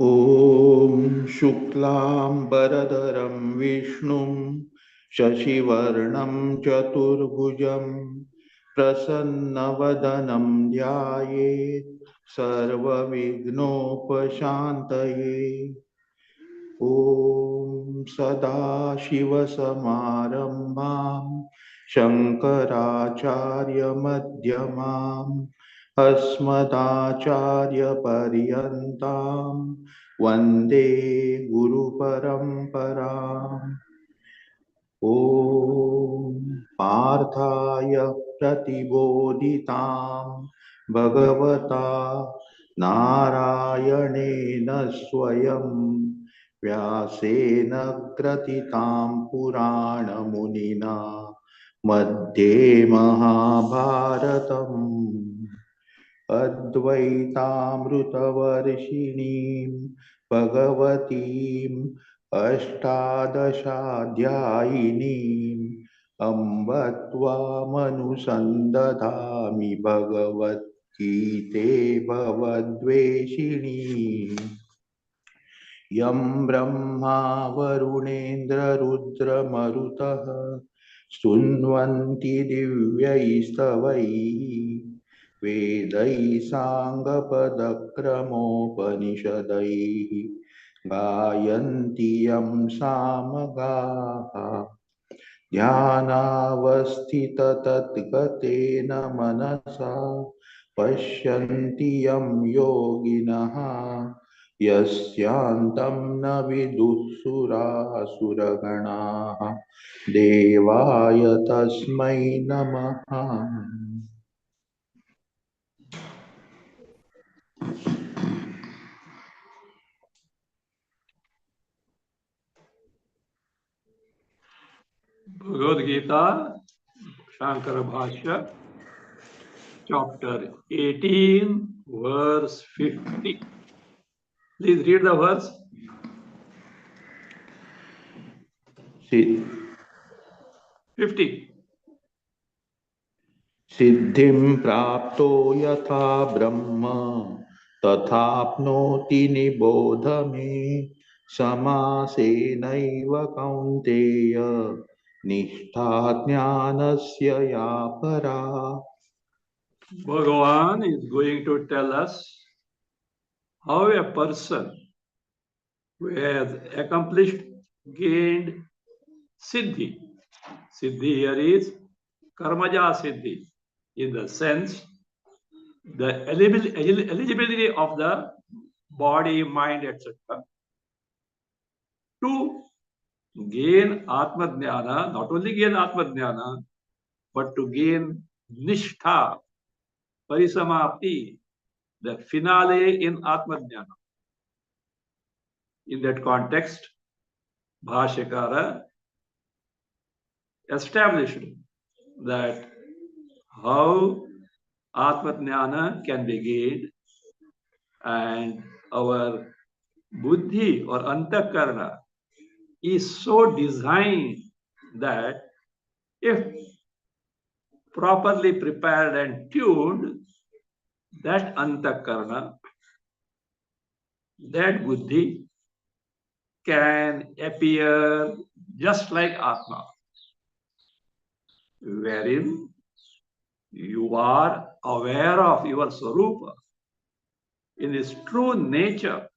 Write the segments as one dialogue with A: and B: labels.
A: Om Shuklam Baradharam Vishnum Shashivarnam Chaturbhujam Prasannavadanam Dhyayet Sarva Vignopashantaye. Om Sadashiva Samarambham Shankaracharya Madhyamam Asmadacharya Paryantam Vande Guru Paramparam. Om Parthaya Pratibodhitam Bhagavata Narayanena Swayam Vyasena Gratitam Purana Munina Madhye Mahabharatam Advaitaamrutavarshiniim Bhagavatiim Ashtadashaadhyayiniim Amba Tvamanusandatami Bhagavat Gite Bhavadveshiniim Yam Brahma Varunendra Rudra Marutaha Stunvanti Divyaistavai Vedai Sangapadakramopanishadai Gayanti Yam Samagaha Dhyanavasthita Tatgatena Manasa Pashyanti Yam Yoginaha Yasyantam na vidussura suraganaha Devaya tasmai namaha.
B: Bhagavad Gita, Shankara Bhasya, chapter 18, verse 50. Please read the verse.
A: See.
B: 50.
A: Siddhim prapto yatha brahma tathapnoti nibodhame samasenaiva kaunteya nishtha jnanasya ya para.
B: Bhagavan is going to tell us how a person who has accomplished, gained Siddhi. Siddhi here is Karmaja Siddhi, in the sense the eligibility of the body, mind, etc. to gain Atma Jnana, not only gain Atma Jnana, but to gain Nishtha, Parisamapti, the finale in Atma Jnana. In that context, Bhashyakara established that how Atma Jnana can be gained, and our Buddhi or Antakarna is so designed that if properly prepared and tuned, that Antakarna, that Buddhi can appear just like Atma, wherein you are aware of your Swarupa in its true nature,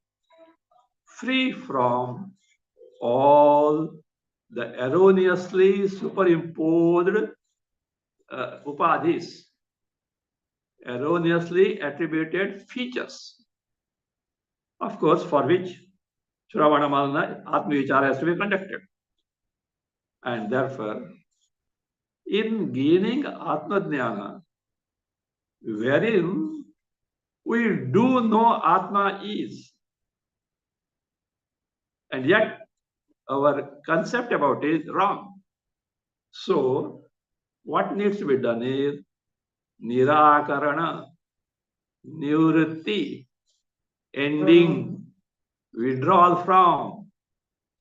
B: free from all the erroneously superimposed upadhis, erroneously attributed features, of course, for which Shravana Manana Atma Vichara has to be conducted. And therefore, in gaining Atma Jnana, wherein we do know Atma is, and yet our concept about it is wrong. So, what needs to be done is Nirakarana, Nivritti, ending, withdrawal from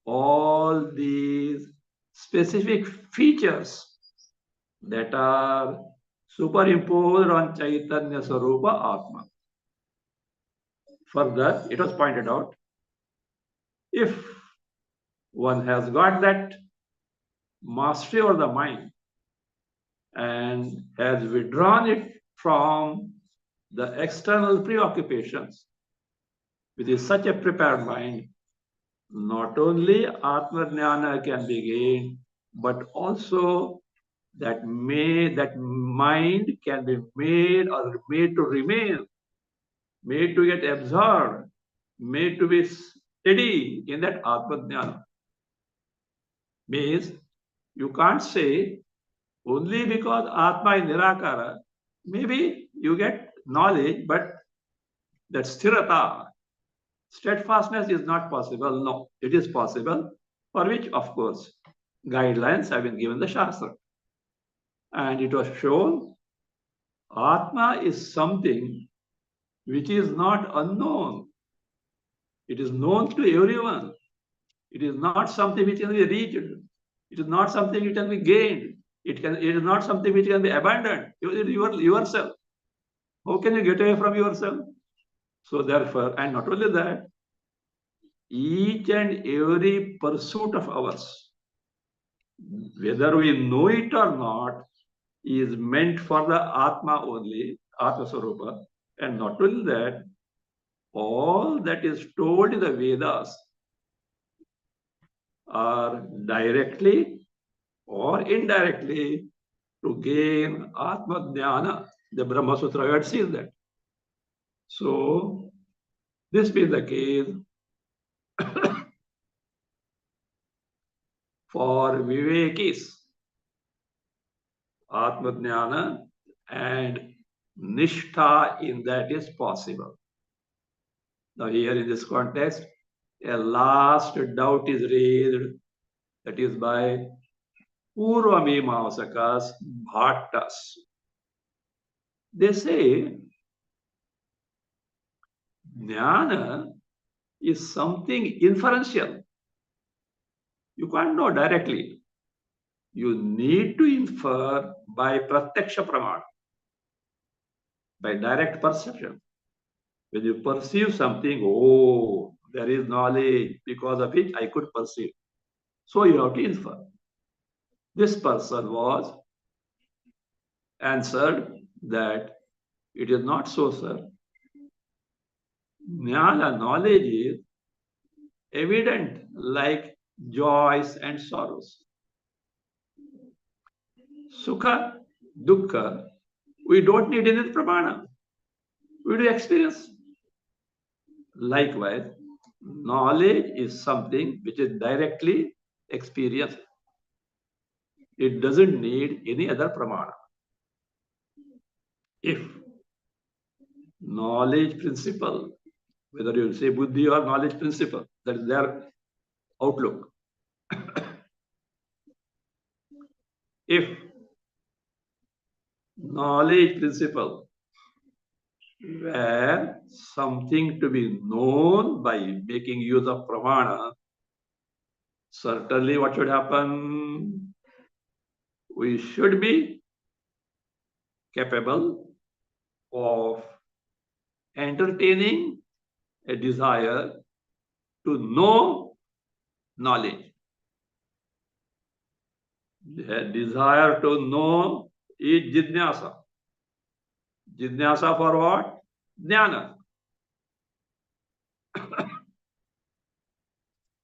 B: all these specific features that are superimposed on Chaitanya Sarupa Atma. Further, it was pointed out, if one has got that mastery over the mind and has withdrawn it from the external preoccupations, with such a prepared mind, not only Atma Jnana can be gained, but also that mind can be made to remain, made to get absorbed, made to be steady in that Atma Jnana. Means you can't say only because Atma is Nirakara, maybe you get knowledge, but that sthirata, steadfastness is not possible. No, it is possible, for which, of course, guidelines have been given the Shastra. And it was shown Atma is something which is not unknown. It is known to everyone. It is not something which can be reached. It is not something which can be gained. It is not something which can be abandoned. Yourself. How can you get away from yourself? So therefore, and not only that, each and every pursuit of ours, whether we know it or not, is meant for the Atma only, Atma Sarupa. And not only that, all that is told in the Vedas are directly or indirectly to gain Atma Jnana. The Brahma Sutra had seen that. So, this being the case, for Vivekis, Atma Jnana and Nishtha in that is possible. Now here in this context, a last doubt is raised, that is by Purvamimamsakas Bhattas. They say Jnana is something inferential. You can't know directly. You need to infer by pratyaksha pramana, by direct perception. When you perceive something, oh, there is knowledge because of which I could perceive. So you have to infer. This person was answered that it is not so, sir. Jnana, knowledge is evident like joys and sorrows. Sukha, dukkha, we don't need any pramana. We do experience. Likewise, knowledge is something which is directly experienced. It doesn't need any other pramana. If knowledge principle, whether you say buddhi or knowledge principle, that is their outlook. If knowledge principle were something to be known by making use of pramana, certainly what should happen? We should be capable of entertaining a desire to know knowledge. The desire to know is jidnyasa. Jidnyasa for what? Jnana.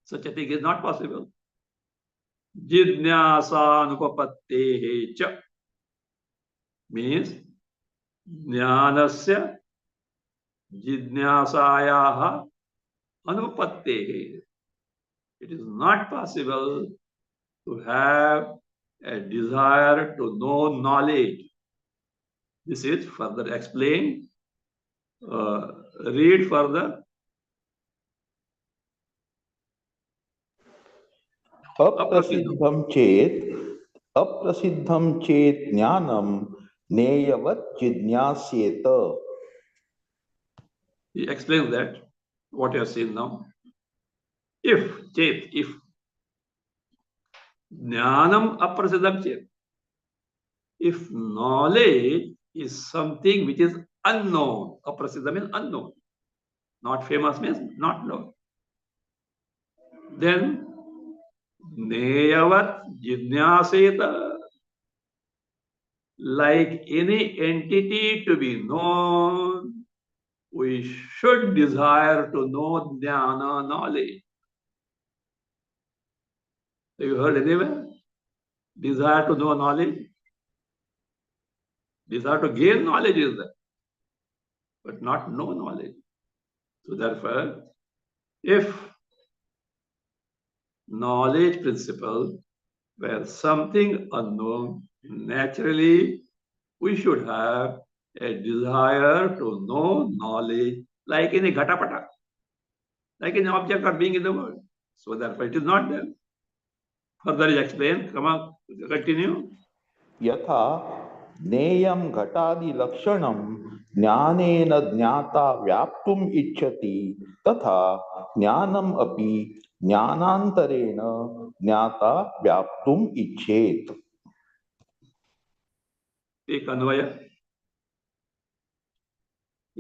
B: Such a thing is not possible. Jidnyasa anupapattehe cha means jnanasya jidnyasayaha anupattehe. It is not possible to have a desire to know knowledge. This is further explained. Read further.
A: अप्रसिद्धं चेत ज्ञानं नेयवत् जिज्ञास्येत.
B: He explains that what you have seen now. If jnanam aprasiddham chet, if knowledge is something which is unknown, aprasiddha means unknown, not famous means not known, then neyavat jidnyaseta, like any entity to be known, we should desire to know jnana, knowledge. Have you heard anywhere? Desire to know knowledge? Desire to gain knowledge is there, but not know knowledge. So therefore, if knowledge principle were something unknown, naturally we should have a desire to know knowledge like in a ghatapata, like an object or being in the world. So therefore it is not there. Further is explained. Come on, continue.
A: यथा ज्ञेयं घटादि लक्षणं ज्ञानेन ज्ञाता व्याप्तुम् इच्छति तथा ज्ञानम् अपि ज्ञानान्तरेण ज्ञाता व्याप्तुम् इच्छेत्.
B: एक अन्वय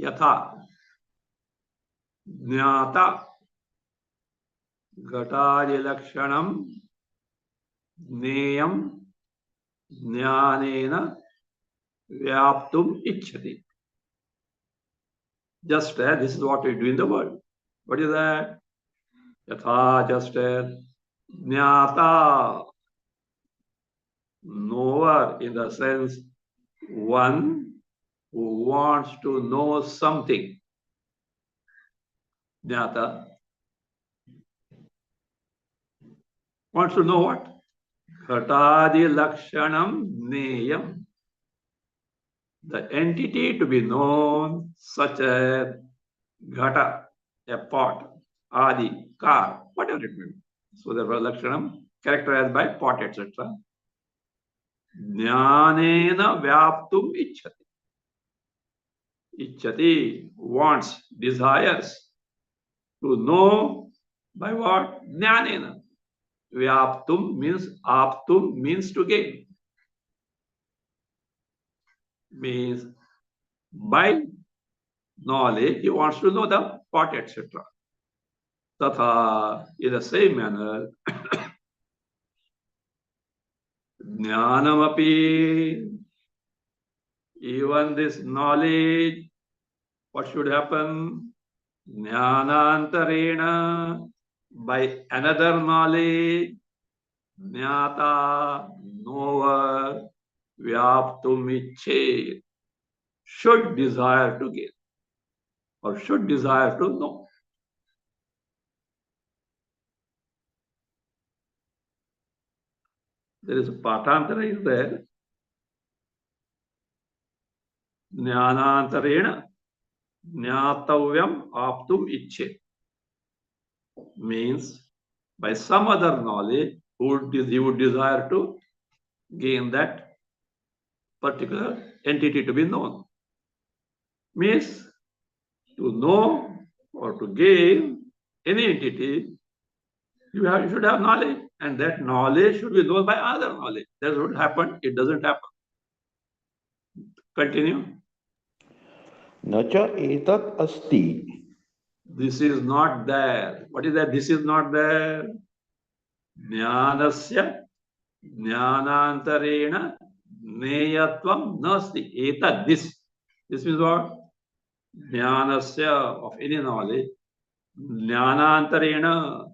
B: यथा ज्ञाता घटादि लक्षणं ज्ञेयं ज्ञानेन व्याप्तुम् इच्छति. Just as this is what we do in the world. What is that? Yatha, just as jnata, knower in the sense one who wants to know something. Jnata wants to know what? Ghatadi lakshanam neyam. The entity to be known, such as ghata, a pot, adi, car, whatever it may be. So therefore lakshanam characterized by pot, etc. Jnanena vyaptum ichchati. Ichchati, wants, desires to know by what? Jnanena. Vyaptum means, aptum means to gain. Means by knowledge, he wants to know the pot, etc. Tatha, in the same manner, jnanamapi, even this knowledge, what should happen? Jnanantarena, by another knowledge, jnata, knower, vyaptum ichchet, should desire to gain or should desire to know. There is a patantara is there. Jnanantarena jnatavyam aptum ichchet, means by some other knowledge he would desire to gain that particular entity to be known. Means to know or to gain any entity, you should have knowledge, and that knowledge should be known by other knowledge. That's what happened. It doesn't happen. Continue.
A: न च एतत् अस्ति.
B: This is not there. What is that? This is not there. Jnanasya jnanantarena neyatvam nasti. Etat, this. This means what? Jnanasya, of any knowledge. Jnanantarena,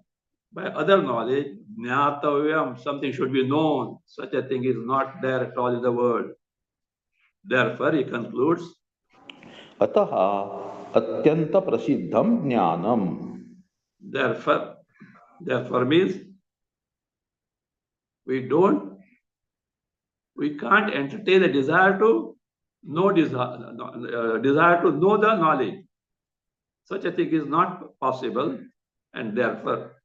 B: by other knowledge. Jnatavyam, something should be known. Such a thing is not there at all in the world. Therefore, he concludes,
A: अतः अत्यंत प्रसिद्धं ज्ञानम्.
B: Therefore means we can't entertain the desire to know desire to know the knowledge. Such a thing is not possible, and therefore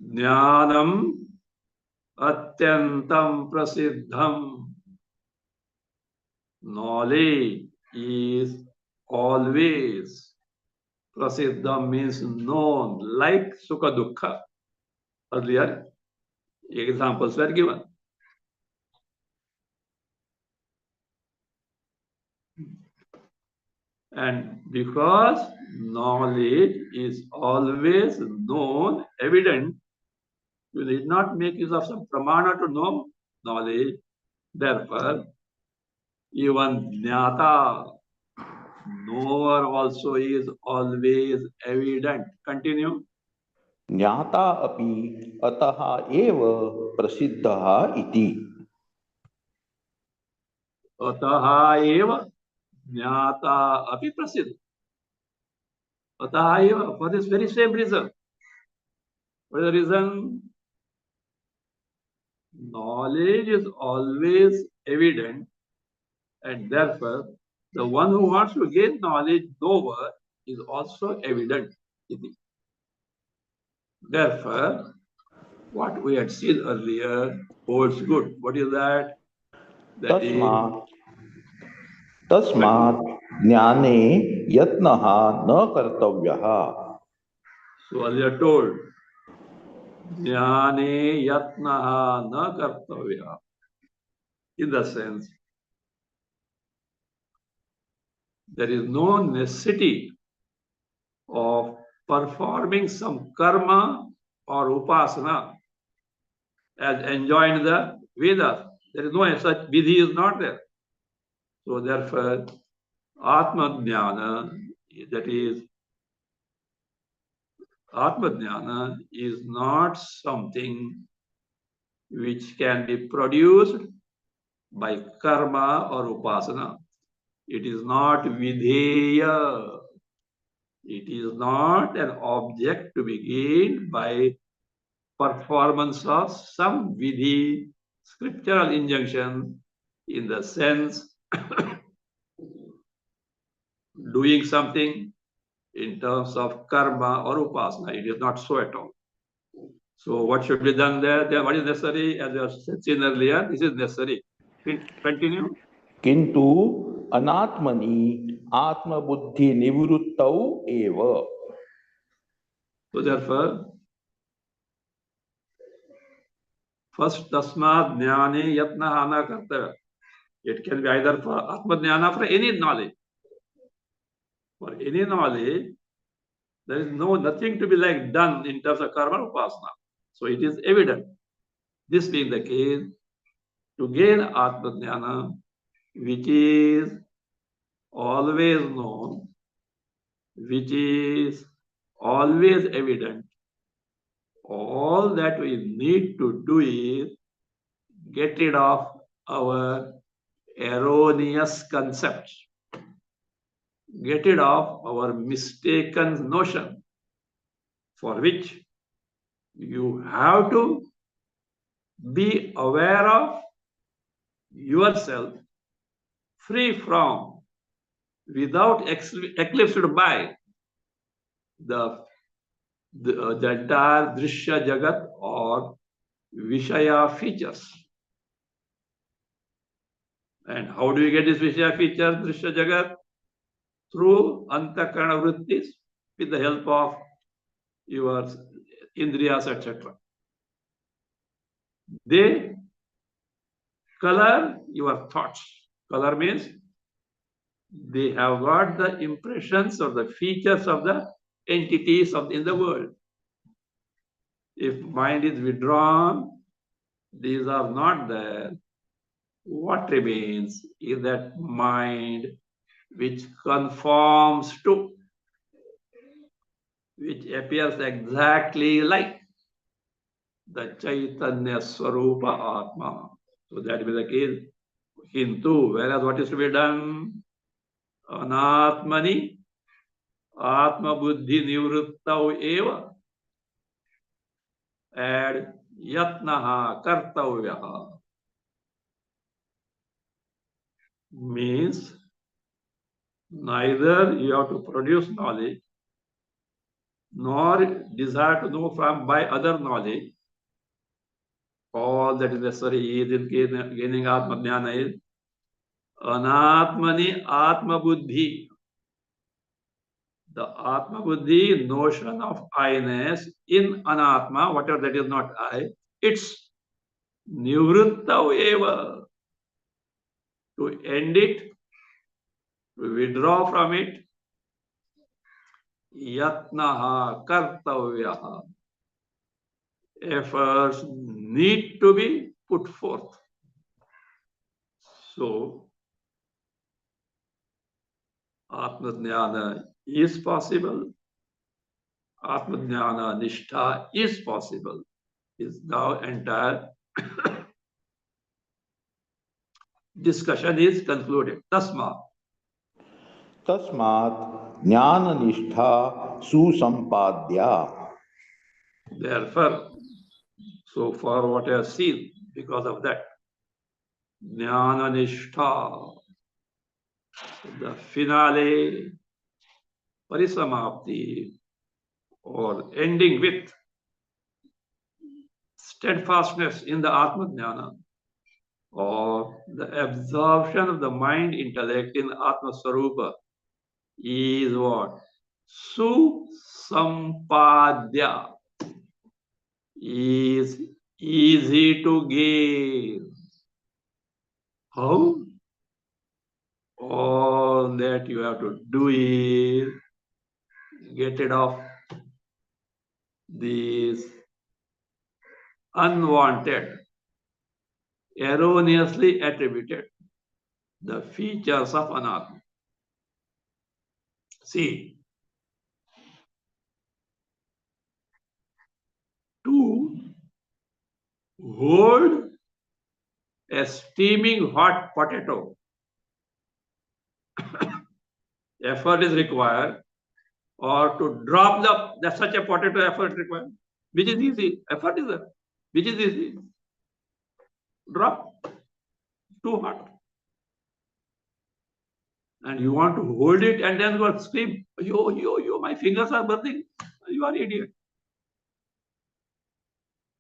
B: jnanam atyantam prasiddham, knowledge is always, prasiddham means known, like sukha dukkha. Earlier Examples were given. And because knowledge is always known, evident, you need not make use of some pramana to know knowledge. Therefore, even jnata, knower also is always evident. Continue.
A: ज्ञाता अपि अतः एव प्रसिद्धः इति।
B: अतः एव ज्ञाता अपि प्रसिद्ध. अतः एव, for this very same reason. For the reason, knowledge is always evident, and therefore the one who wants to gain knowledge, knower, is also evident. Therefore, what we had seen earlier holds good. What is that? That is,
A: तस्मात् ज्ञाने यत्नः न कर्तव्यः।
B: so earlier told, jnane yatnaha na kartavya. In the sense, there is no necessity of performing some karma or upasana as enjoined in the Vedas. There is no such vidhi is not there. So therefore, Atma Jnana, that is, Atma Jnana is not something which can be produced by karma or upasana. It is not vidheya. It is not an object to be gained by performance of some vidhi, scriptural injunction, in the sense doing something in terms of karma or upasana. It is not so at all. So what should be done there? Then what is necessary? As I have seen earlier, this is necessary. Continue.
A: किंतु अनात्मनि आत्मबुद्धि निवृत्तौ एव।
B: So therefore, first tasmad jnane yatna hana kartavya. It can be either for atma jnana, for any knowledge. For any knowledge, there is nothing to be like done in terms of karma or upasana. So it is evident. This being the case, to gain atma jnana, which is always known, which is always evident, all that we need to do is get rid of our erroneous concepts, get rid of our mistaken notion, for which you have to be aware of yourself, free from, without eclipsed by the entire Drishya Jagat or Vishaya features. And how do you get this Vishaya features, Drishya Jagat? Through Antakarana Vrittis, with the help of your Indriyas, etc. They color your thoughts. Color means they have got the impressions or the features of the entities in the world. If mind is withdrawn, these are not there. What remains is that mind which conforms to, which appears exactly like the Chaitanya Swarupa Atma. So that will be the case. Hindu, whereas what is to be done? Anatmani Atma Buddhi Nivruttau Eva. Add Yatnaha Kartavyaha. Means neither you have to produce knowledge nor desire to know by other knowledge. All that is necessary is in gaining Atma Jnana is Anatmani Atma Buddhi. The Atma Buddhi, notion of I-ness in Anatma, whatever that is not I, its nivruttau eva, to end it, to withdraw from it, yatnaha kartavyaha, efforts need to be put forth. So, Atma-jnana is possible. Atma-jnana nishtha is possible. Is now entire discussion is concluded. Tasma.
A: तस्मात् ज्ञान निष्ठा सुसंपाद्या.
B: Therefore, so far what I have seen, because of that, jnana nishtha, the finale, parisamapti, or ending with steadfastness in the Atma Jnana, or the absorption of the mind intellect in Atma Swarupa, is what? Susampadya, is easy to gain. How? All that you have to do is get rid of these unwanted, erroneously attributed, the features of anatma. See, to hold a steaming hot potato, effort is required, or to drop such a potato, effort required, which is easy. Effort is there, which is easy. Drop, too hot. And you want to hold it and then go scream, yo, my fingers are burning. You are idiot.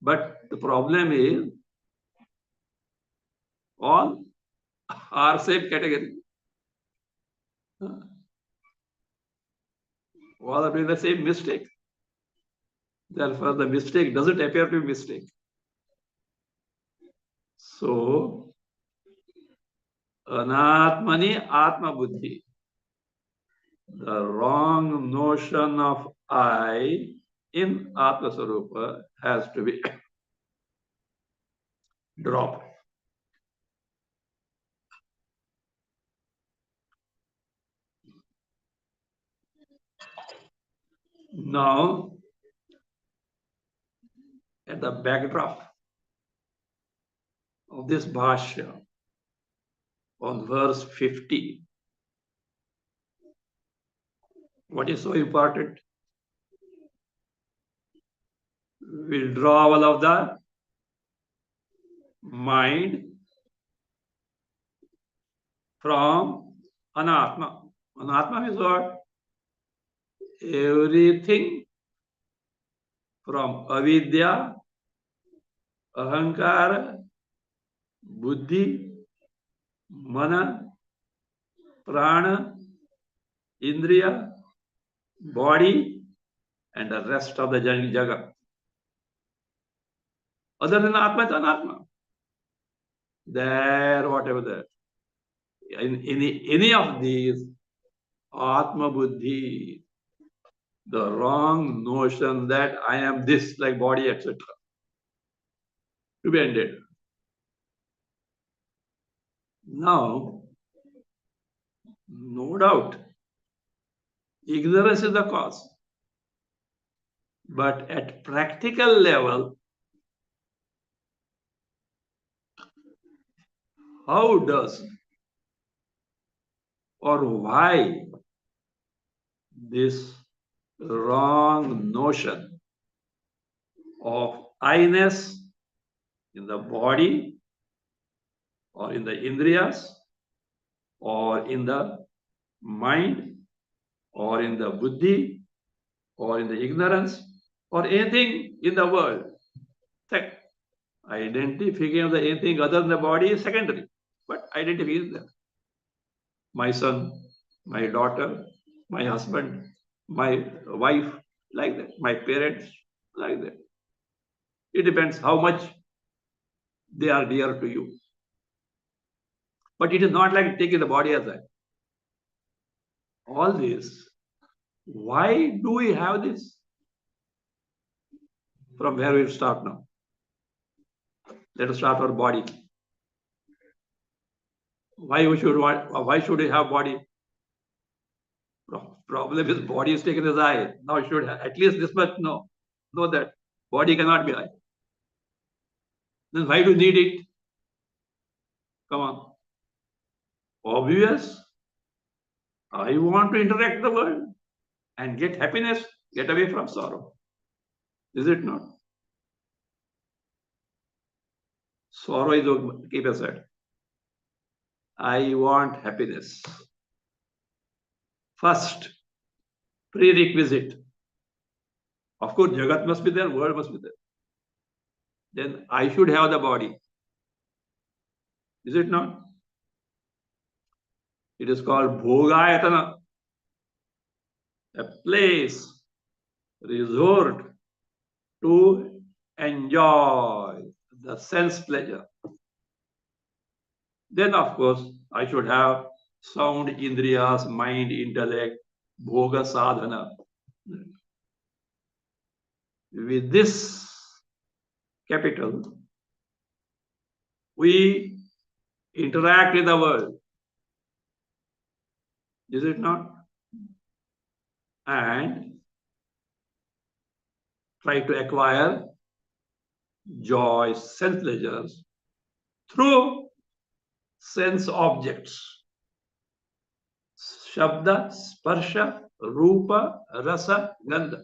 B: But the problem is, all are same category. All are doing the same mistake. Therefore, the mistake doesn't appear to be mistake. So, anatmani atma buddhi, the wrong notion of I in Atma Swarupa has to be dropped. Now, at the backdrop of this Bhasya, on verse 50, what is so important? Withdrawal of the mind from anatma. Anatma means what? Everything from avidya, ahankara, buddhi, mana, prana, indriya, body, and the rest of the jagat. Other than atma is anatma. There, whatever there. In any of these, atma buddhi, the wrong notion that I am this, like body, etc., to be ended. Now, no doubt, ignorance is the cause. But at practical level, how does or why this wrong notion of I-ness in the body or in the indriyas or in the mind or in the buddhi or in the ignorance or anything in the world, identification of anything other than the body is secondary, but identification is there. My son, my daughter, my husband, my wife, like that, my parents, like that. It depends how much they are dear to you. But it is not like taking the body aside. All this, why do we have this? From where we start now? Let us start our body. Why should we have body? Problem is body is taken as I. Now you should have at least this much know that body cannot be I. Then why do you need it? Come on. Obvious. I want to interact the world and get happiness, get away from sorrow. Is it not? Sorrow is keep aside. I want happiness. First prerequisite. Of course, Jagat must be there, world must be there. Then I should have the body. Is it not? It is called Bhogayatana, a place, resort to enjoy the sense pleasure. Then, of course, I should have sound indriyas, mind, intellect, bhoga sadhana. With this capital, we interact with the world. Is it not? And try to acquire joy, sense pleasures through sense objects. Shabda, sparsha, rupa, rasa, gandha.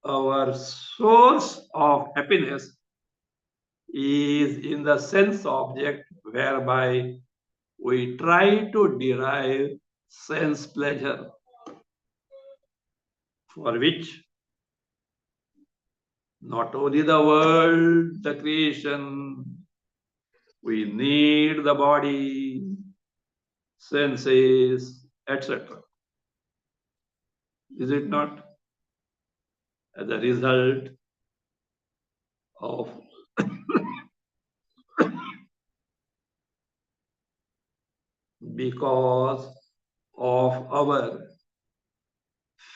B: Our source of happiness is in the sense object, whereby we try to derive sense pleasure, for which not only the world, the creation, we need the body, senses, etc. Is it not? As a result of because of our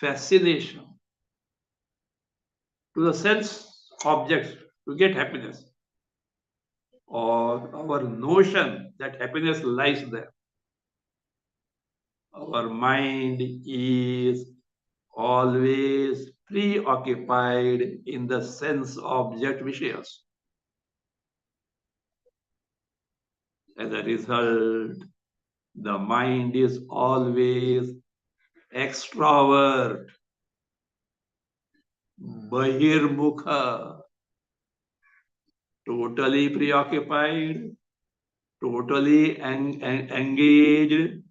B: fascination to the sense objects to get happiness, or our notion that happiness lies there. Our mind is always preoccupied in the sense object Vishayas. As a result, the mind is always extrovert, bahirmukha, totally preoccupied, totally engaged,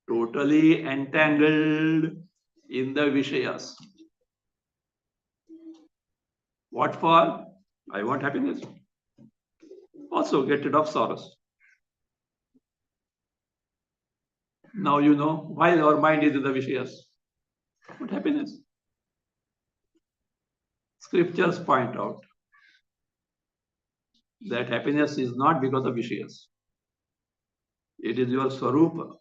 B: totally entangled in the Vishayas. What for? I want happiness. Also get rid of sorrows. Now you know why our mind is in the Vishayas. What happiness? Scriptures point out that happiness is not because of Vishayas. It is your Swarupa.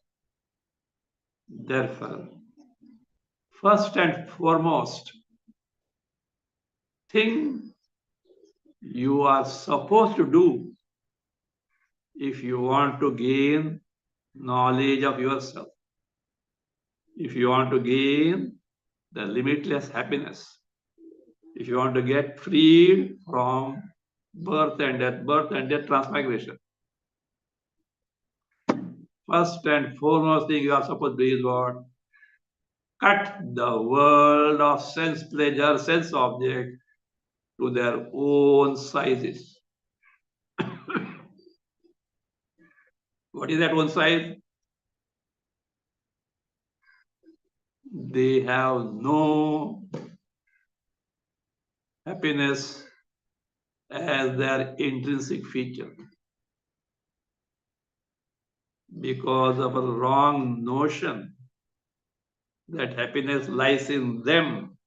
B: Therefore, first and foremost thing you are supposed to do if you want to gain knowledge of yourself, if you want to gain the limitless happiness, if you want to get freed from birth and death transmigration, first and foremost thing you are supposed to do is what? Cut the world of sense pleasure, sense object to their own sizes. What is that one size? They have no happiness as their intrinsic feature because of a wrong notion that happiness lies in them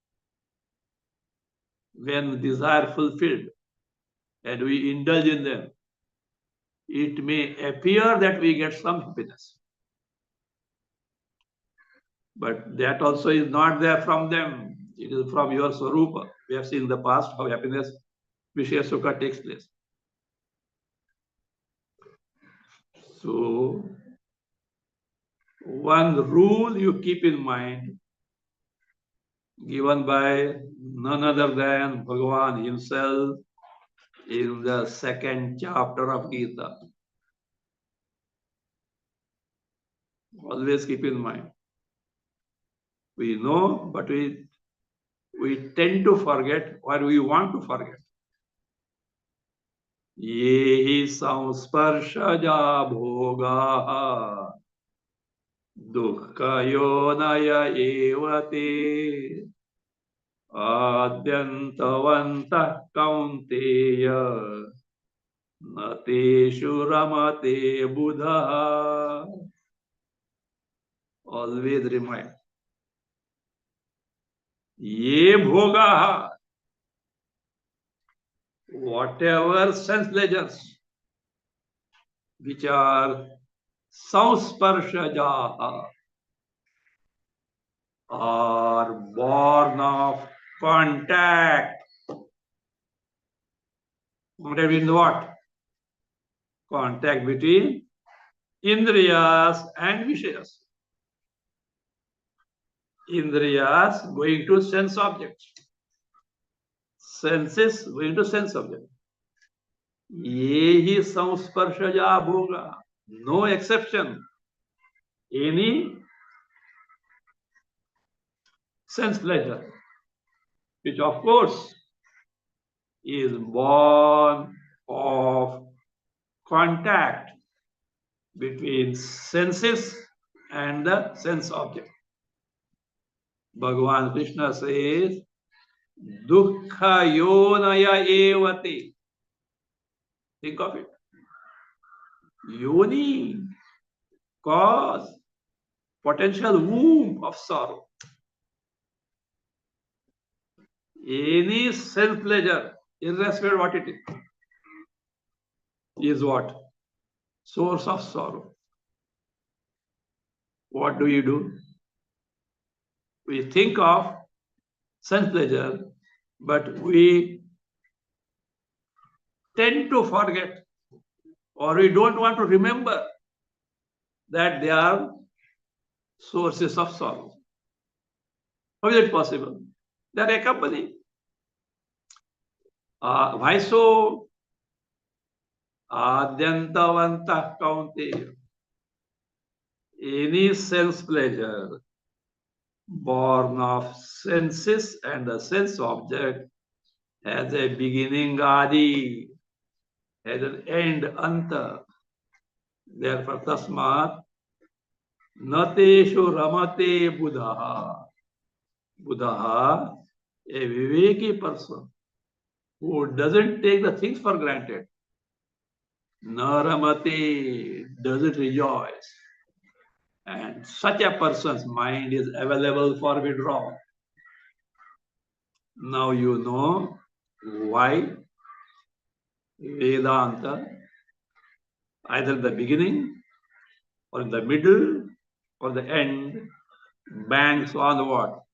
B: when desire fulfilled. and we indulge in them, it may appear that we get some happiness. But that also is not there from them. It is from your Swarupa. We have seen in the past how happiness, Vishaya Sukha takes place. So, one rule you keep in mind, given by none other than Bhagavan himself in the second chapter of Gita. Always keep in mind. We know, but we tend to forget, or we want to forget. Ye hi samsparshaja bhoga dukkha yonaya evate adyantavantah kaunteya nateshu ramate buddha. Always remind. Ye bhoga, whatever sense pleasures which are samsparshaja are born of contact. Contact means what? Contact between Indriyas and Vishayas. Indriyas going to sense objects. Senses going to sense objects. Yehi samsparshaja bhoga. No exception. Any sense pleasure, which of course is born of contact between senses and the sense object. Bhagavan Krishna says, Dukkha yonaya evate. Think of it. Yoni, cause, potential womb of sorrow. Any self-pleasure, irrespective of what it is what? Source of sorrow. What do? We think of self-pleasure, but we tend to forget, or we don't want to remember that they are sources of sorrow. How is it possible? They are accompanying. Why so? Adyantavantah kaunteya. Any sense pleasure born of senses and the sense object has a beginning adi, has an end anta. Therefore, tasmat nateshu ramate buddha. Buddha, a viveki person who doesn't take the things for granted. Naramate, doesn't rejoice. And such a person's mind is available for withdrawal. Now you know why Vedanta, either the beginning or in the middle or the end, banks on what?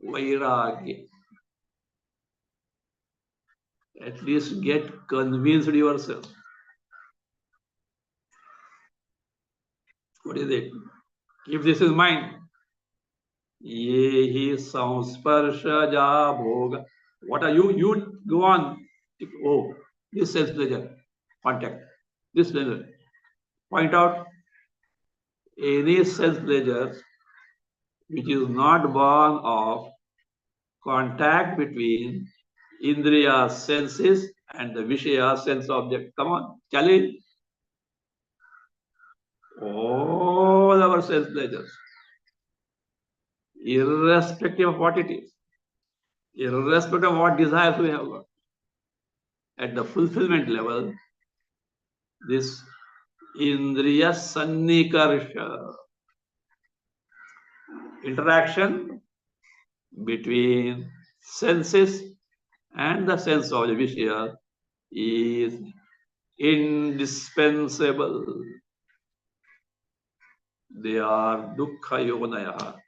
B: Vairagya. At least get convinced yourself. What is it? If this is mine, Yehi samsparshaja bhoga. What are you? You go on. Oh, this sense pleasure, contact. This pleasure. Point out any sense pleasure which is not born of contact between Indriya senses and the Vishaya sense object. Come on, challenge. All our sense pleasures, irrespective of what it is, irrespective of what desires we have got, at the fulfillment level, this Indriya Sannikarsha, interaction between senses and the sense of the Vishaya, is indispensable. They are dukkha yonaya.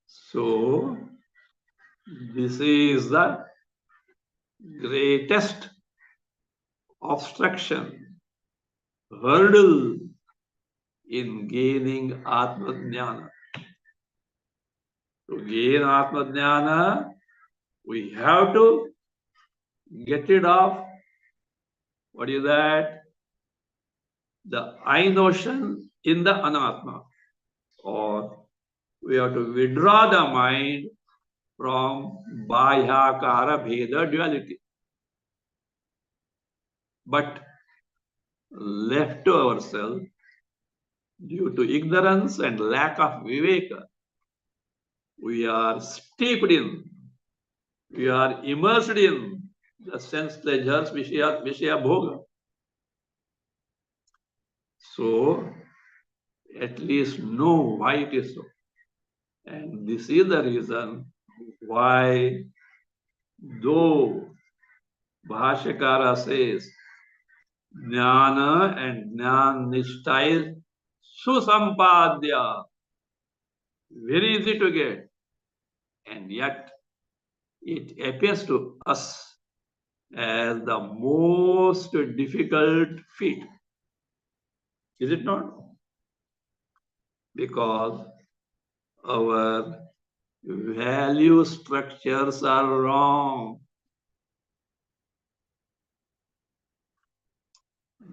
B: So, this is the greatest obstruction, hurdle in gaining Atma-jnana. To gain Atma-jnana, we have to get rid of, what is that? The I notion in the anatma. Or we have to withdraw the mind from bahyakara bheda duality. But left to ourselves, due to ignorance and lack of viveka, we are steeped in, we are immersed in the sense pleasures, Vishya Bhoga. So, at least know why it is so. And this is the reason why, though Bhashyakara says, Jnana and Jnana Nishtha is Susampadya, very easy to get, and yet it appears to us as the most difficult feat. Is it not? Because our value structures are wrong.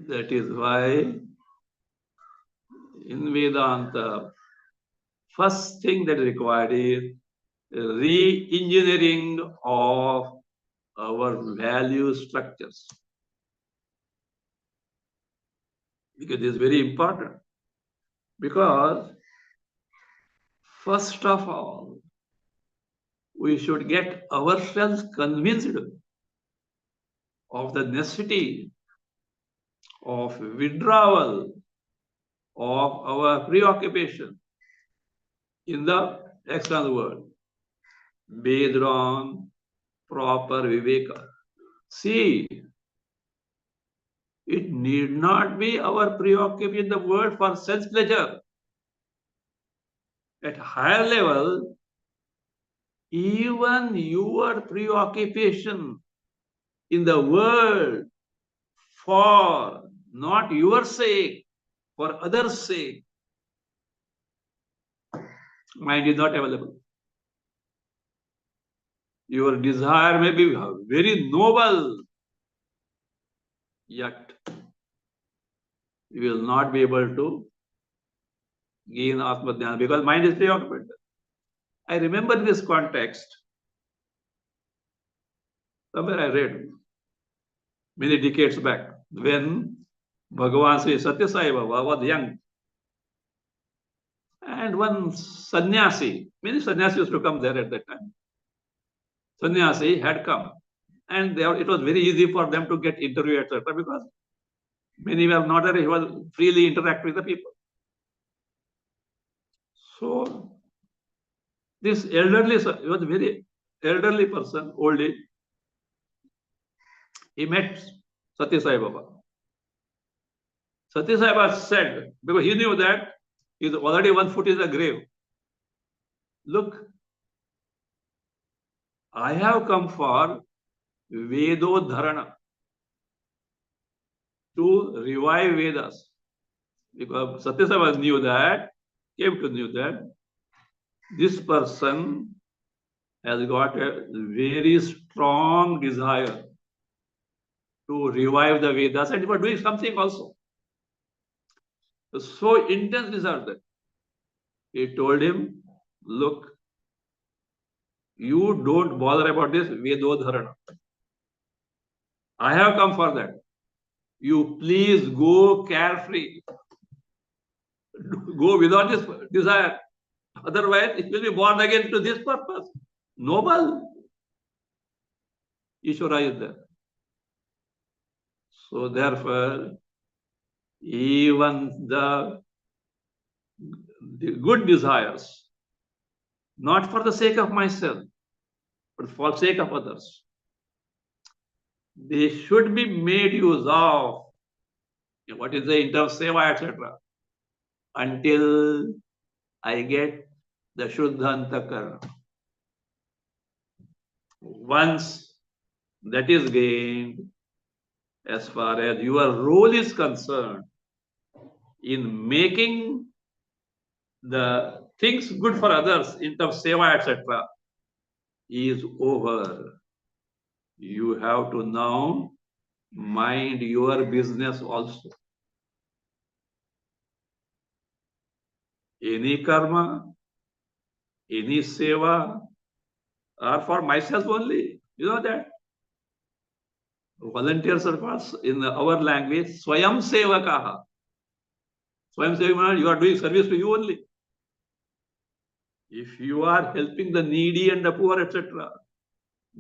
B: That is why in Vedanta, first thing that is required is re-engineering of our value structures. Because this is very important. Because first of all, we should get ourselves convinced of the necessity of withdrawal of our preoccupation in the external world based on proper viveka. See, it need not be our preoccupation in the world for sense pleasure. At higher level, even your preoccupation in the world for not your sake, for others' sake, mind is not available. Your desire may be very noble, yet you will not be able to gain Atma-jnana because mind is preoccupied. I remember this context. Somewhere I read many decades back when Bhagavan Sri Satya Sai Baba was young. And one sannyasi, many sannyasis used to come there at that time. Sannyasi had come. And it was very easy for them to get interview, etc. because many were not there. He was freely interact with the people. So this elderly, he was a very elderly person, old age. He met Satya Sai Baba. Satya Sai Baba said, because he knew that he is already 1 foot in the grave. Look, I have come for Vedodharana, to revive Vedas. Because Satya Sai Baba knew that, came to know that this person has got a very strong desire to revive the Vedas, and he was doing something also. So intense desire that he told him, look, you don't bother about this Vedodharana. I have come for that. You please go carefree. Go without this desire. Otherwise, it will be born again to this purpose. Noble. Ishvara is there. So therefore, even the good desires, not for the sake of myself, but for the sake of others, they should be made use of. What is the in terms of seva, etc. Until I get the Shuddhanta Karma. Once that is gained, as far as your role is concerned, in making the things good for others in terms of seva, etc., is over. You have to now mind your business also. Any karma, any seva are for myself only. You know that? Volunteers are called in our language, Swayam Sevakaha. Swayam Sevakaha, you are doing service to you only. If you are helping the needy and the poor, etc.,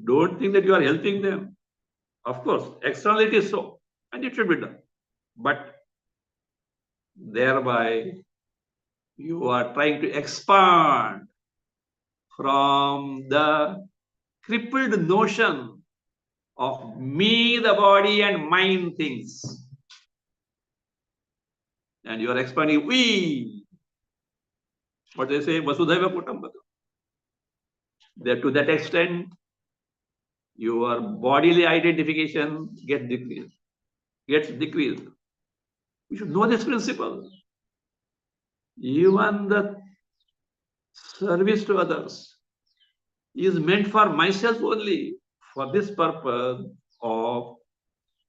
B: don't think that you are helping them. Of course, externally it is so, and it should be done. But thereby, you are trying to expand from the crippled notion of me, the body, and mine things. And you are expanding we. What they say, Vasudhaiva Kutumbakam. That to that extent, your bodily identification gets decreased. We should know this principle. Even the service to others is meant for myself only, for this purpose of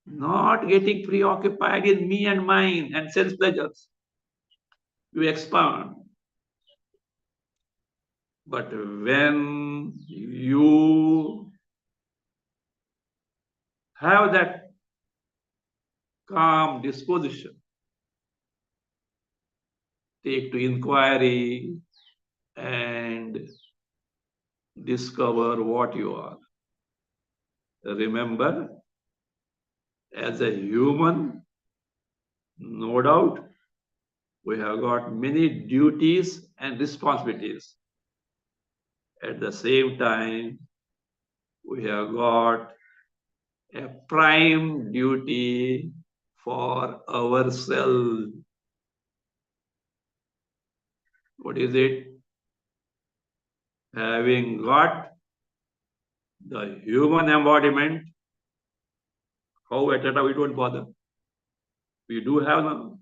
B: not getting preoccupied in me and mine and sense pleasures. You expand. But when you have that calm disposition, take to inquiry and discover what you are. Remember, as a human, no doubt, we have got many duties and responsibilities. At the same time, we have got a prime duty for ourselves. What is it? Having got the human embodiment, how etc. we don't bother. We do have now.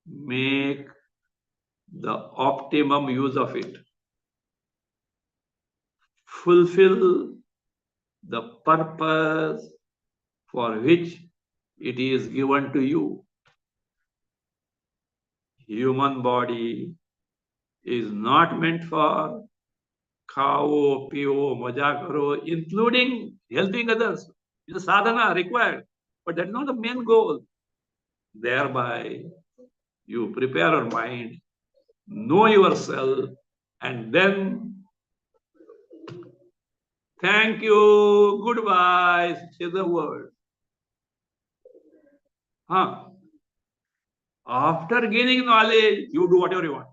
B: Make the optimum use of it. Fulfill the purpose for which it is given to you. Human body is not meant for khao, pio, maja karo, including helping others. It's a sadhana required, but that's not the main goal. Thereby, you prepare your mind, know yourself, and then thank you, goodbye, say the word. After gaining knowledge, you do whatever you want.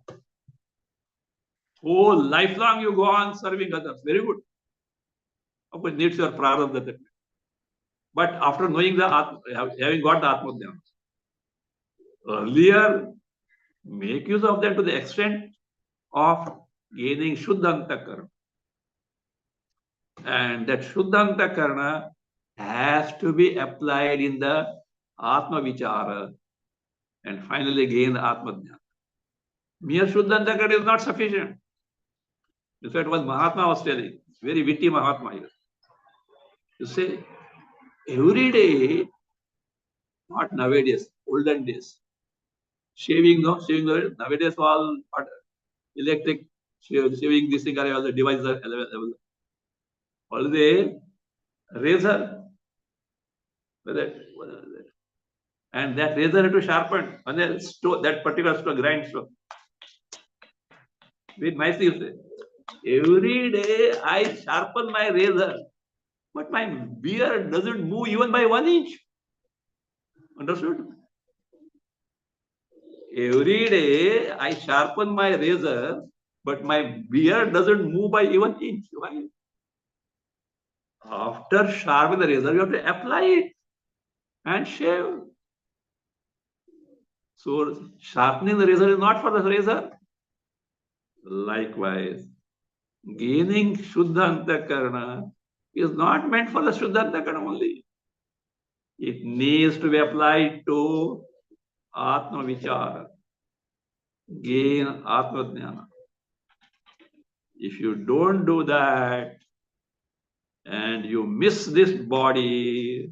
B: Whole lifelong you go on serving others. Very good. Of course, needs your prarabdha. But after knowing the having got the Atma Jnana, earlier, make use of that to the extent of gaining Shuddhanta Karma. And that Shuddhanta Karma has to be applied in the Atma Vichara and finally gain the Atma Jnana. Mere Shuddhanta Karma is not sufficient. In fact, what Mahatma was telling, very witty Mahatma here. You say, every day, not nowadays, olden days, shaving, nowadays all electric shaving, this thing, all the devices are available. All the razor, and that razor had to sharpen, and then that particular stone, grind stone. Very nicely you say. Every day I sharpen my razor, but my beard doesn't move even by 1 inch. Understood? Every day I sharpen my razor, but my beard doesn't move by even inch. Why? After sharpening the razor, you have to apply it and shave. So sharpening the razor is not for the razor. Likewise, gaining Shuddha Antakarana is not meant for the Shuddha Antakarana only. It needs to be applied to Atma Vichara, gain Atma Jnana. If you don't do that and you miss this body,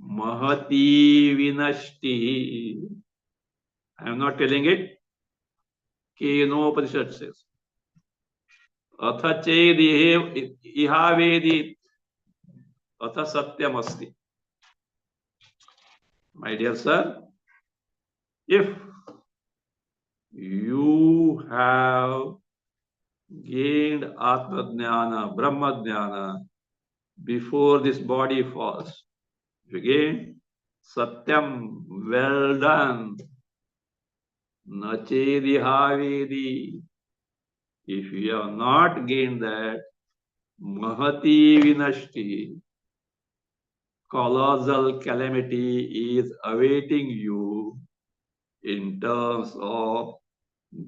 B: Mahati Vinashti. I am not telling it. Kenopanishad says. Atha chedi ihavedi atha satyam asti. My dear sir, if you have gained Atma Jnana, Brahma Jnana before this body falls, if you gain Satyam, well done. Nachedi havedi. If you have not gained that, Mahati Vinashti, colossal calamity is awaiting you in terms of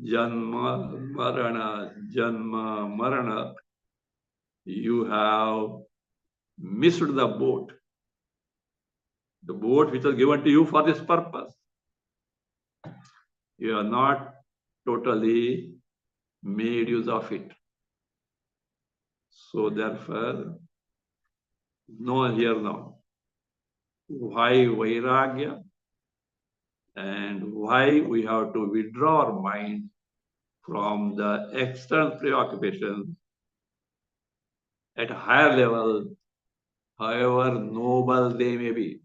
B: Janma Marana. You have missed the boat which was given to you for this purpose. You are not totally made use of it. So therefore, know here now why Vairagya and why we have to withdraw our mind from the external preoccupations at a higher level, however noble they may be.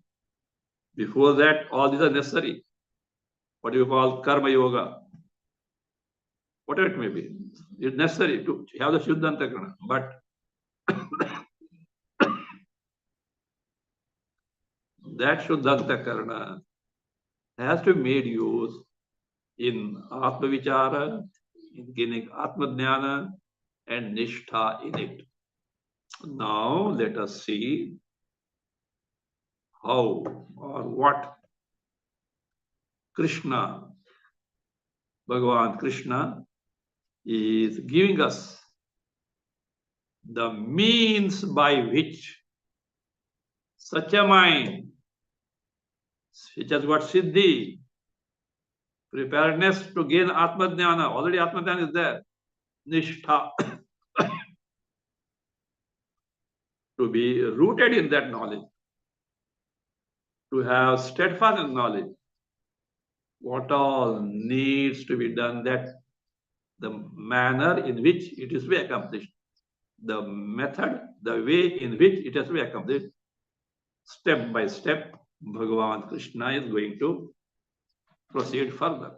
B: Before that, all these are necessary. What you call karma yoga, whatever it may be, it's necessary to have the Shuddha Antakarana. But that Shuddha Antakarana has to be made use in Atma Vichara, in gaining Atma Jnana, and Nishtha in it. Now let us see how or what Krishna, Bhagavan Krishna, is giving us the means by which such a mind, which has got Siddhi, preparedness to gain Atma Jnana, already Atma Jnana is there, Nishtha, to be rooted in that knowledge, to have steadfast in knowledge, what all needs to be done, that the manner in which it is to be accomplished, the method, the way in which it has to be accomplished, step by step, Bhagavan Krishna is going to proceed further.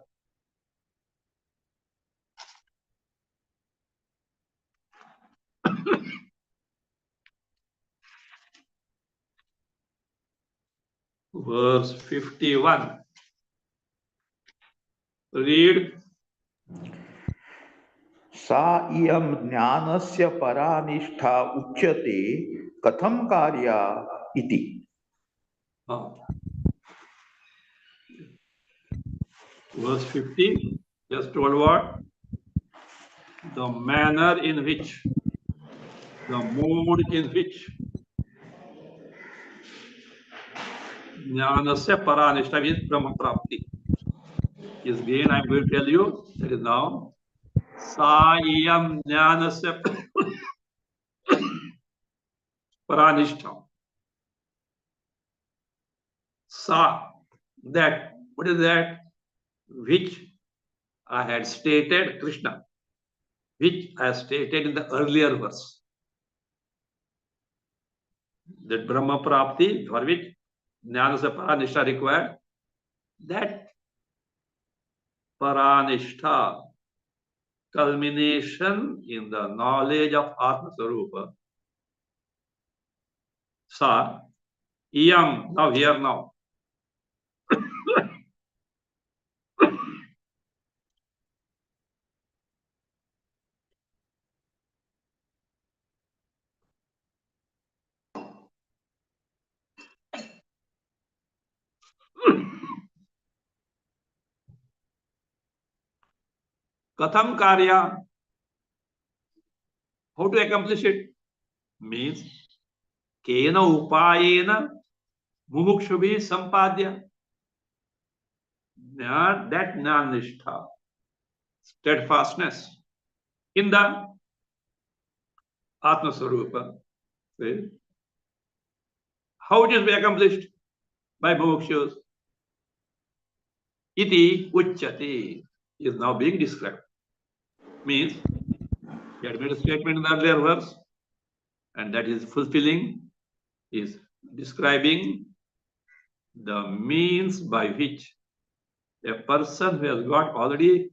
B: Verse 51. Read.
A: सा इयं ज्ञानस्य परानिष्ठा उच्यते कथं कार्या इति.
B: Verse 50, just told what? The manner in which, the mode in which Jnanasya Paranishta is Brahma Prapti is gained. I am going to tell you, that is now Saiyam Jnanasya Paranishta. Sa, that, what is that? Which I had stated, Krishna, which I stated in the earlier verse. That Brahma Prapti, for which Jnanasya Paranishta required, that Paranishta, culmination in the knowledge of Atma Sarupa. Sa, Iyam, now here now. Katham karya, how to accomplish it? Means kena upayena mumukshubi sampadya. That jnannishtha, steadfastness in the Atma Swarupa. How it is accomplished? By mumukshus. Iti uchyate is now being described. Means he had made a statement in the earlier verse, and that is fulfilling, is describing the means by which a person who has got already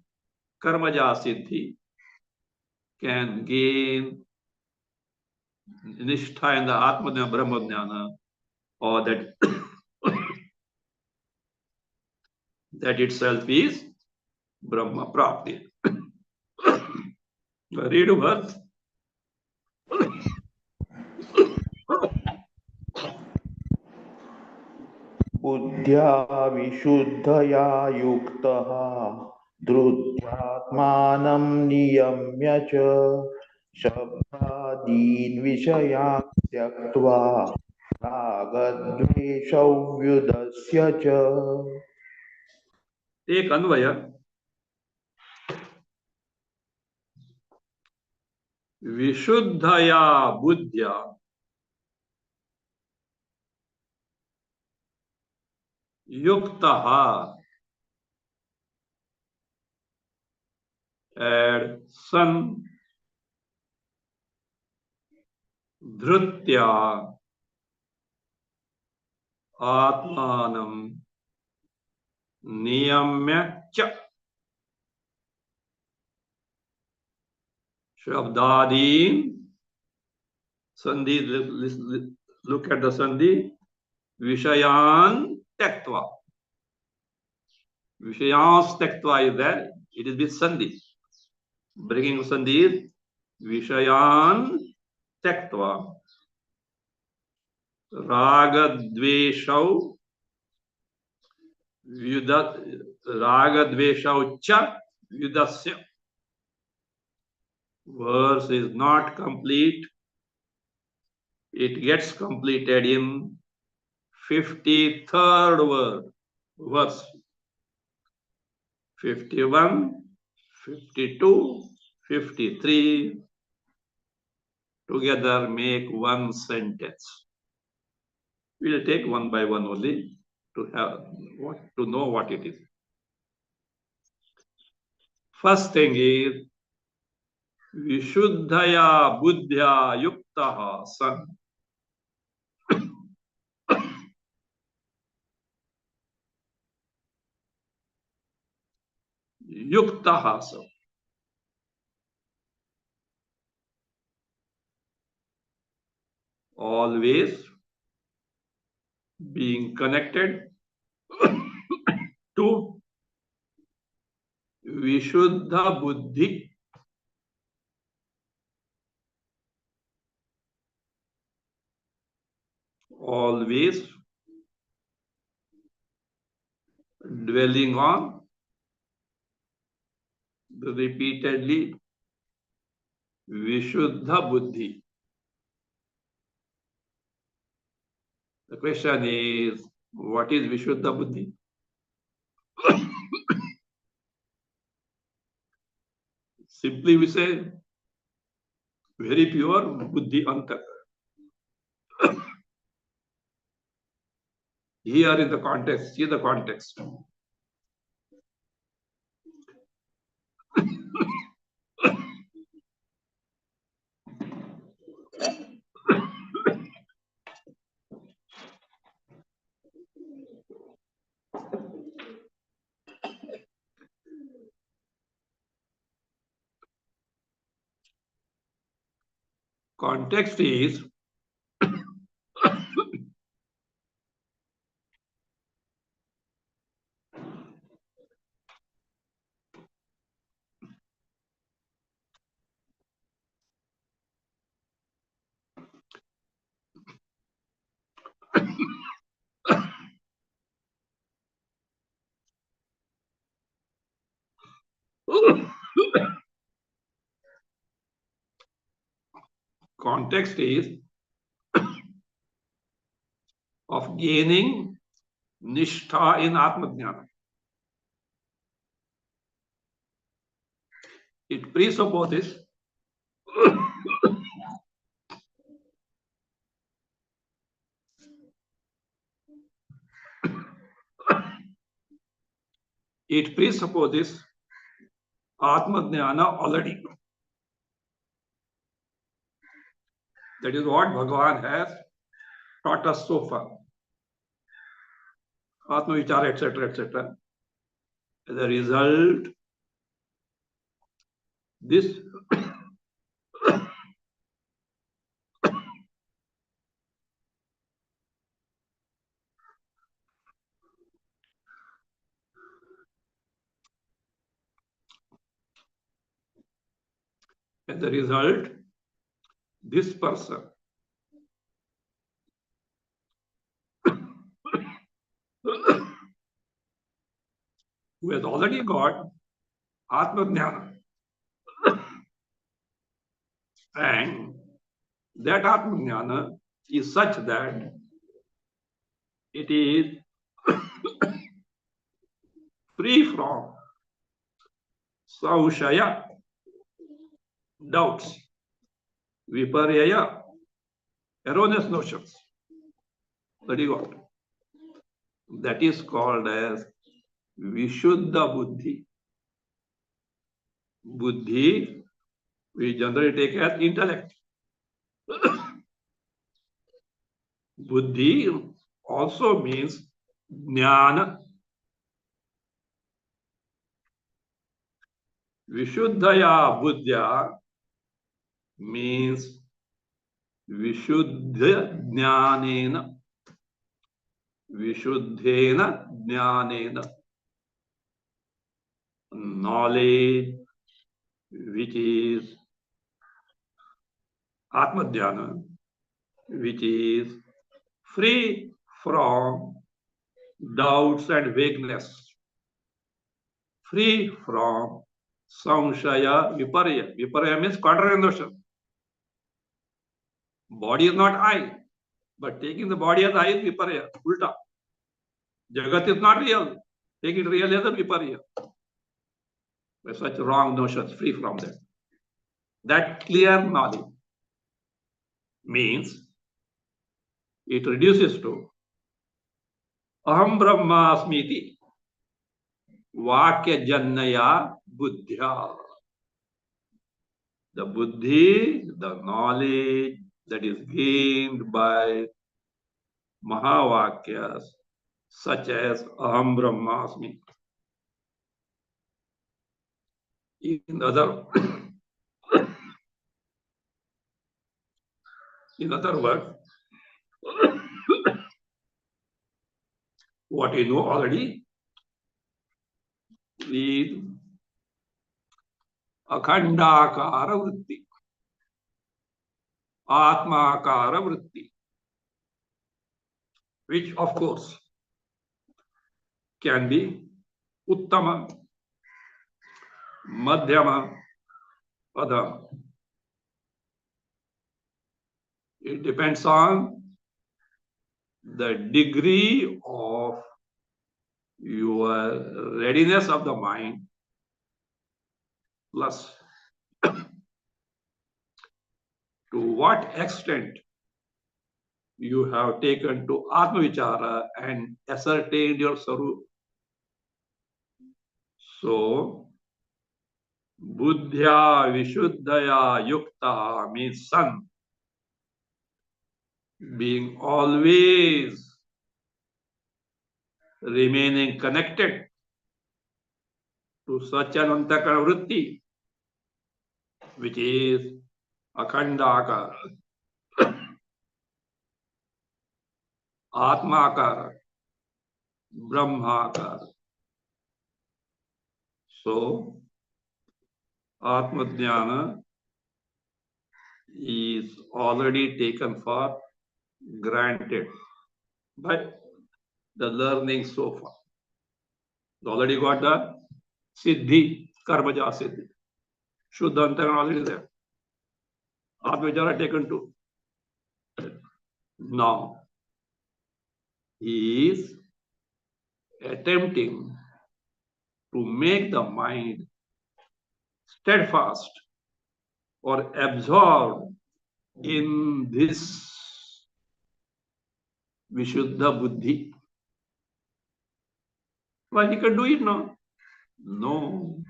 B: karmaja siddhi can gain nishtha in the Atma Brahma Jnana, or that that itself is Brahma Prapti. Read a verse.
A: बुद्ध्या विशुद्धया युक्तः धृत्यात्मानं नियम्य च शब्दादीन् विषयान् त्यक्त्वा रागद्वेषौ व्युदस्य च.
B: Take अन्वय. विशुद्धया बुद्ध्या युक्तः, add san, धृत्या आत्मानं नियम्य च शब्दादीन. Sandhi, look at the sandhi. Vishayan tektva. Vishayans tektva is there. It is with sandhi. Bringing sandhi is Vishayan tektva. Ragadveshau. Ragadveshau cha yudasya. Verse is not complete. It gets completed in 53rd verse. 51, 52, 53 together make one sentence. We will take one by one only to know what it is. First thing is Vishuddhaya Buddhya Yuktaha San. Yuktaha San. Always being connected to Vishuddha Buddhi. Always dwelling on repeatedly Vishuddha Buddhi. The question is, what is Vishuddha Buddhi? Simply we say, very pure Buddhi Anta. Here in the context, see the context. Context is context is of gaining nishtha in Atmajnana. It presupposes Atmajnana already. That is what Bhagavan has taught us so far. Atma Vichara, etc., etc. As a result, this this person who has already got Atmajnana, and that Atmajnana is such that it is free from Saushaya, doubts, Viparyaya, erroneous notions. That is what? That is called as Vishuddha Buddhi. Buddhi we generally take as intellect. Buddhi also means jnana. Vishuddhaya buddhya means vishuddha jnanena. Vishuddhena jnanena. Knowledge which is Atmadhyana, which is free from doubts and vagueness, free from samshaya viparya. Viparya means contrary notion. Body is not I, but taking the body as I is viparya, ulta. Jagat is not real. Take it real as a viparya. By such wrong notions, free from that. That clear knowledge means it reduces to aham brahmasmiti vakya jannaya buddhya. The buddhi, the knowledge that is gained by mahavakyas such as aham brahmasmi. In other words, what we know already is akhandakara vritti, atmakara vritti, which of course can be uttama, madhyama, adhama. It depends on the degree of your readiness of the mind plus to what extent you have taken to Atma Vichara and ascertained your Sarup. So, Buddhya Vishuddhaya Yukta means sun, being always remaining connected to such an antakara vritti, which is akhandakara, atmakara, brahmakara. So, Atmajnana is already taken for granted by the learning so far. Already got the siddhi, karmaja siddhi. Shuddha antaran already there. Atma taken to. Now, he is attempting to make the mind steadfast or absorbed in this Vishuddha Buddhi. Well, he can do it now. No.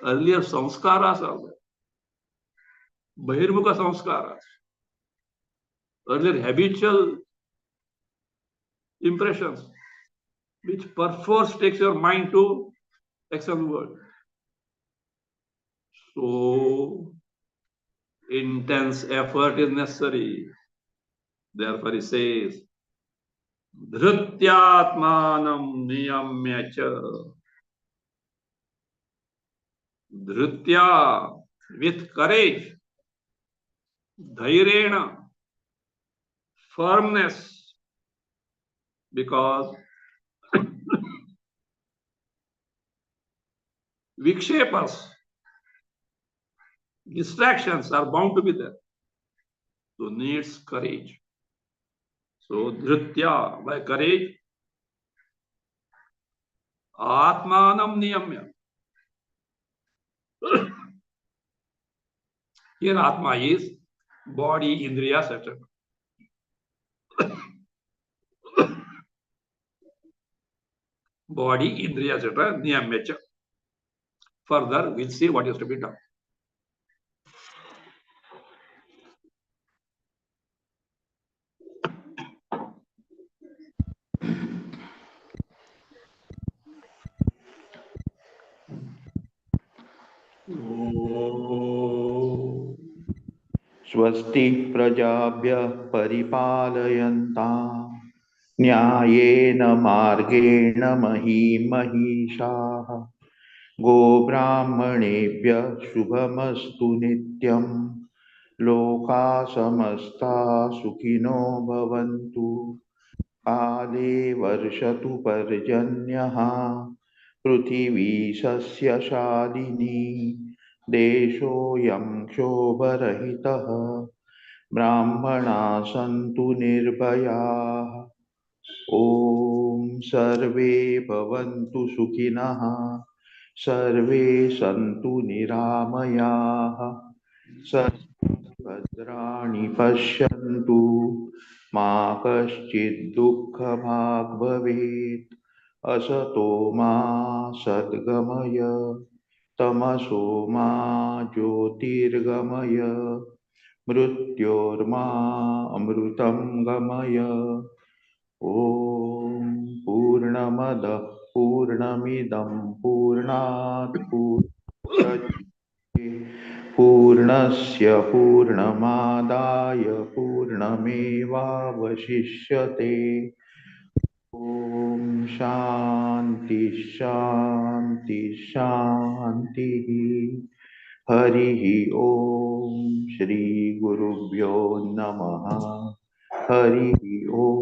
B: Earlier samskaras are there. Bahirmukha samskaras. Earlier habitual impressions, which perforce takes your mind to external world. So intense effort is necessary. Therefore he says, Dhrityatmanam niyamya cha. Dhritya, with courage, dhairena, firmness, because vikshepas, distractions are bound to be there. So needs courage. So dhritya, by courage, atmanam niyamya. Here atma is body, indriya, etc. Body, indriya, etc. Niyamya. Further, we'll see what is to be done.
A: स्वस्ति प्रजाभ्यः परिपालयन्ताम् न्यायेन मार्गेण महीं महिषाः गोब्राह्मणेभ्यः शुभमस्तु नित्यम् लोकाः समस्ताः सुखिनो भवन्तु काले वर्षतु पर्जन्यः पृथिवी सस्यशालिनी देशोऽयं क्षोभरहितः ब्राह्मणाः सन्तु निर्भयाः ॐ सर्वे भवन्तु सुखिनः सर्वे सन्तु निरामयाः सर्वे भद्राणि पश्यन्तु मा कश्चित् दुःखभाग् भवेत् असतो मा सद्गमय तमसो मा ज्योतिर्गमय मृत्योर्मा अमृतं गमय ॐ पूर्णमदः पूर्णमिदं पूर्णात् पूर्णमुदच्यते पूर्णस्य पूर्णमादाय पूर्णमेवावशिष्यते ॐ शान्ति शान्ति शान्तिः हरिः ॐ श्रीगुरुभ्यो नमः हरिः ॐ